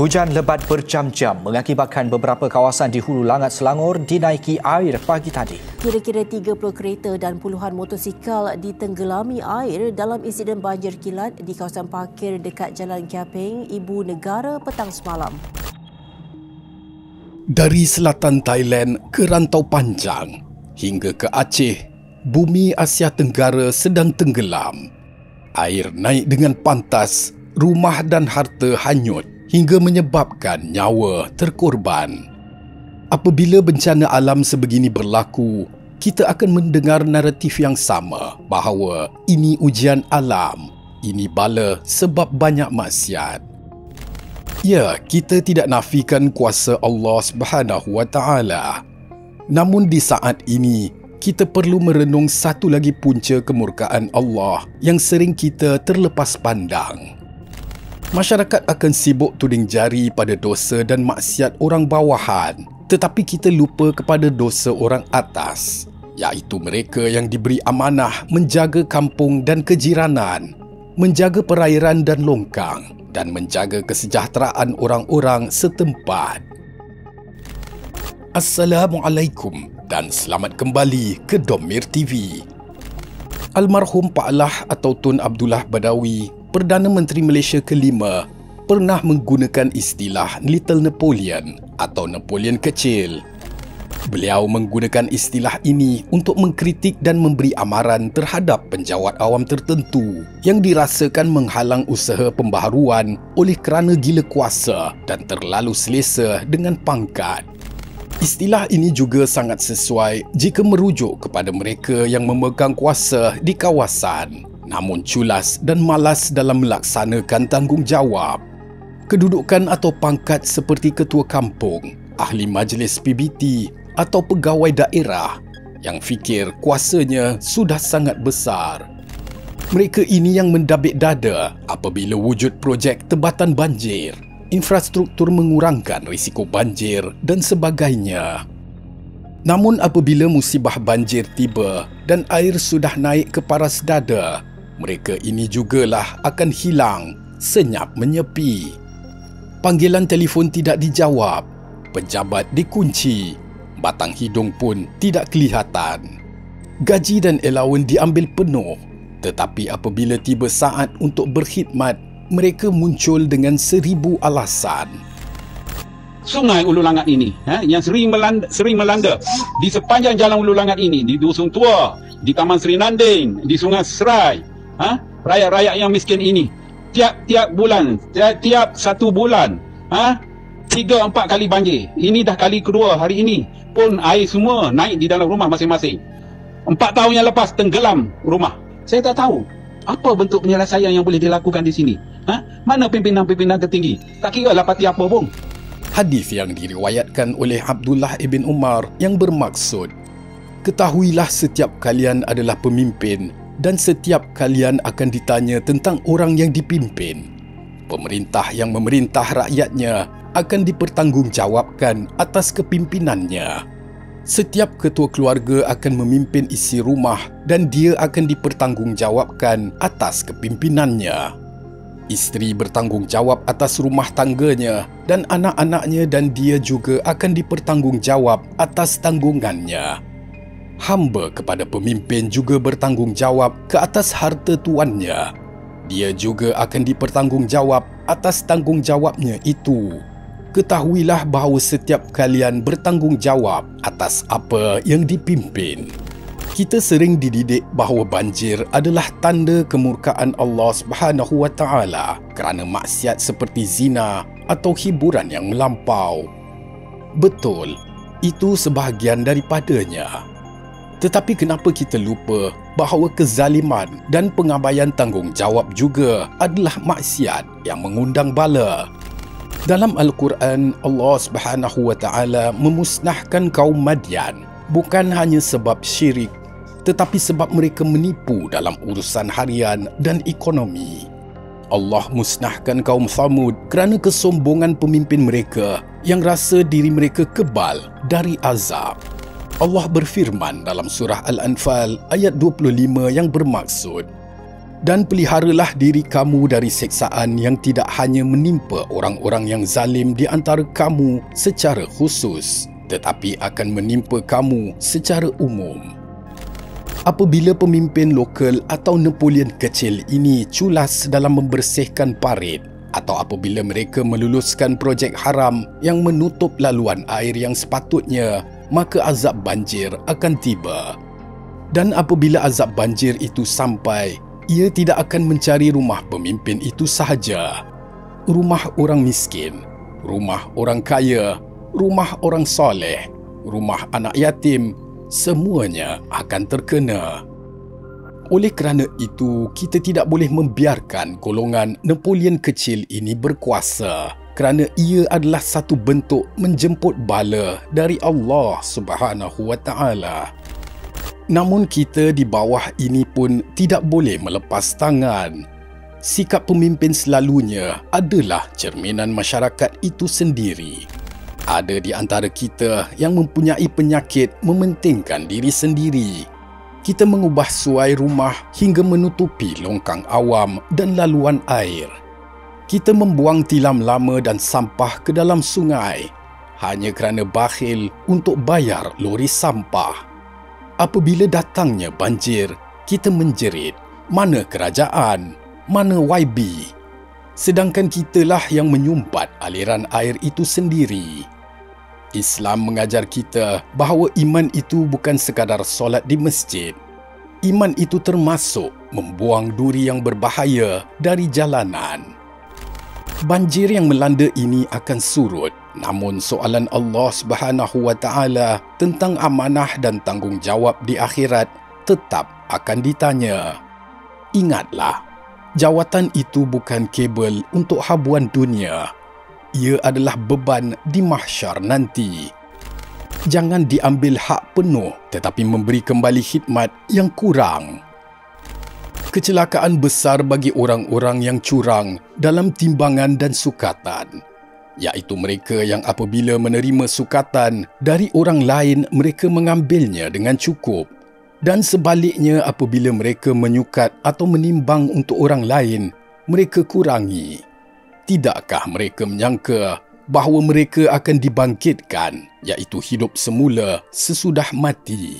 Hujan lebat berjam-jam mengakibatkan beberapa kawasan di Hulu Langat Selangor dinaiki air pagi tadi. Kira-kira 30 kereta dan puluhan motosikal ditenggelami air dalam insiden banjir kilat di kawasan parkir dekat Jalan Kiapeng, Ibu Negara petang semalam. Dari selatan Thailand ke Rantau Panjang hingga ke Aceh, bumi Asia Tenggara sedang tenggelam. Air naik dengan pantas, rumah dan harta hanyut hingga menyebabkan nyawa terkorban. Apabila bencana alam sebegini berlaku, kita akan mendengar naratif yang sama bahawa ini ujian alam, ini bala sebab banyak maksiat. Ya, kita tidak nafikan kuasa Allah Subhanahu Wa Taala. Namun di saat ini, kita perlu merenung satu lagi punca kemurkaan Allah yang sering kita terlepas pandang. Masyarakat akan sibuk tuding jari pada dosa dan maksiat orang bawahan, tetapi kita lupa kepada dosa orang atas, iaitu mereka yang diberi amanah menjaga kampung dan kejiranan, menjaga perairan dan longkang, dan menjaga kesejahteraan orang-orang setempat. Assalamualaikum dan selamat kembali ke Domir TV. Almarhum Pak Lah atau Tun Abdullah Badawi, Perdana Menteri Malaysia kelima, pernah menggunakan istilah Little Napoleon atau Napoleon kecil. Beliau menggunakan istilah ini untuk mengkritik dan memberi amaran terhadap penjawat awam tertentu yang dirasakan menghalang usaha pembaharuan oleh kerana gila kuasa dan terlalu selesa dengan pangkat. Istilah ini juga sangat sesuai jika merujuk kepada mereka yang memegang kuasa di kawasan, namun culas dan malas dalam melaksanakan tanggungjawab. Kedudukan atau pangkat seperti ketua kampung, ahli majlis PBT atau pegawai daerah yang fikir kuasanya sudah sangat besar. Mereka ini yang mendabik dada apabila wujud projek tebatan banjir, infrastruktur mengurangkan risiko banjir dan sebagainya. Namun apabila musibah banjir tiba dan air sudah naik ke paras dada, mereka ini jugalah akan hilang, senyap menyepi. Panggilan telefon tidak dijawab, pejabat dikunci, batang hidung pun tidak kelihatan. Gaji dan allowance diambil penuh, tetapi apabila tiba saat untuk berkhidmat, mereka muncul dengan 1000 alasan. Sungai Ulu Langat ini yang sering melanda di sepanjang jalan Ulu Langat ini, di Dusun Tua, di Taman Seri Nanding, di Sungai Serai, rakyat-rakyat yang miskin ini tiap bulan, tiap 1 bulan 3-4 kali banjir. Ini dah kali kedua hari ini pun air semua naik di dalam rumah masing-masing. 4 tahun yang lepas tenggelam rumah. Saya tak tahu apa bentuk penyelesaian yang boleh dilakukan di sini. Mana pimpinan-pimpinan tertinggi? Tak kira lah parti apa pun. Hadis yang diriwayatkan oleh Abdullah ibn Umar yang bermaksud, ketahuilah setiap kalian adalah pemimpin dan setiap kalian akan ditanya tentang orang yang dipimpin. Pemerintah yang memerintah rakyatnya akan dipertanggungjawabkan atas kepimpinannya. Setiap ketua keluarga akan memimpin isi rumah dan dia akan dipertanggungjawabkan atas kepimpinannya. Isteri bertanggungjawab atas rumah tangganya dan anak-anaknya dan dia juga akan dipertanggungjawab atas tanggungannya. Hamba kepada pemimpin juga bertanggungjawab ke atas harta tuannya. Dia juga akan dipertanggungjawab atas tanggungjawabnya itu. Ketahuilah bahawa setiap kalian bertanggungjawab atas apa yang dipimpin. Kita sering dididik bahawa banjir adalah tanda kemurkaan Allah Subhanahu Wa Taala kerana maksiat seperti zina atau hiburan yang melampau. Betul, itu sebahagian daripadanya. Tetapi kenapa kita lupa bahawa kezaliman dan pengabaian tanggungjawab juga adalah maksiat yang mengundang bala? Dalam Al-Quran, Allah Subhanahu Wa Taala memusnahkan kaum Madian bukan hanya sebab syirik, tetapi sebab mereka menipu dalam urusan harian dan ekonomi. Allah musnahkan kaum Thamud kerana kesombongan pemimpin mereka yang rasa diri mereka kebal dari azab. Allah berfirman dalam surah Al-Anfal ayat 25 yang bermaksud, Dan peliharalah diri kamu dari seksaan yang tidak hanya menimpa orang-orang yang zalim di antara kamu secara khusus, tetapi akan menimpa kamu secara umum. Apabila pemimpin lokal atau Napoleon kecil ini culas dalam membersihkan parit, atau apabila mereka meluluskan projek haram yang menutup laluan air yang sepatutnya, maka azab banjir akan tiba. Dan apabila azab banjir itu sampai, ia tidak akan mencari rumah pemimpin itu sahaja. Rumah orang miskin, rumah orang kaya, rumah orang soleh, rumah anak yatim, semuanya akan terkena. Oleh kerana itu, kita tidak boleh membiarkan golongan Napoleon kecil ini berkuasa, kerana ia adalah satu bentuk menjemput bala dari Allah Subhanahu wa Ta'ala. Namun kita di bawah ini pun tidak boleh melepas tangan. Sikap pemimpin selalunya adalah cerminan masyarakat itu sendiri. Ada di antara kita yang mempunyai penyakit mementingkan diri sendiri. Kita mengubah suai rumah hingga menutupi longkang awam dan laluan air. Kita membuang tilam lama dan sampah ke dalam sungai hanya kerana bakhil untuk bayar lori sampah. Apabila datangnya banjir, kita menjerit, mana kerajaan, mana YB? Sedangkan kitalah yang menyumpat aliran air itu sendiri. Islam mengajar kita bahawa iman itu bukan sekadar solat di masjid. Iman itu termasuk membuang duri yang berbahaya dari jalanan. Banjir yang melanda ini akan surut, namun soalan Allah Subhanahu wa Ta'ala tentang amanah dan tanggungjawab di akhirat tetap akan ditanya. Ingatlah, jawatan itu bukan kabel untuk habuan dunia. Ia adalah beban di mahsyar nanti. Jangan diambil hak penuh tetapi memberi kembali khidmat yang kurang. Kecelakaan besar bagi orang-orang yang curang dalam timbangan dan sukatan, iaitu mereka yang apabila menerima sukatan dari orang lain mereka mengambilnya dengan cukup, dan sebaliknya apabila mereka menyukat atau menimbang untuk orang lain mereka kurangi. Tidakkah mereka menyangka bahawa mereka akan dibangkitkan, iaitu hidup semula sesudah mati?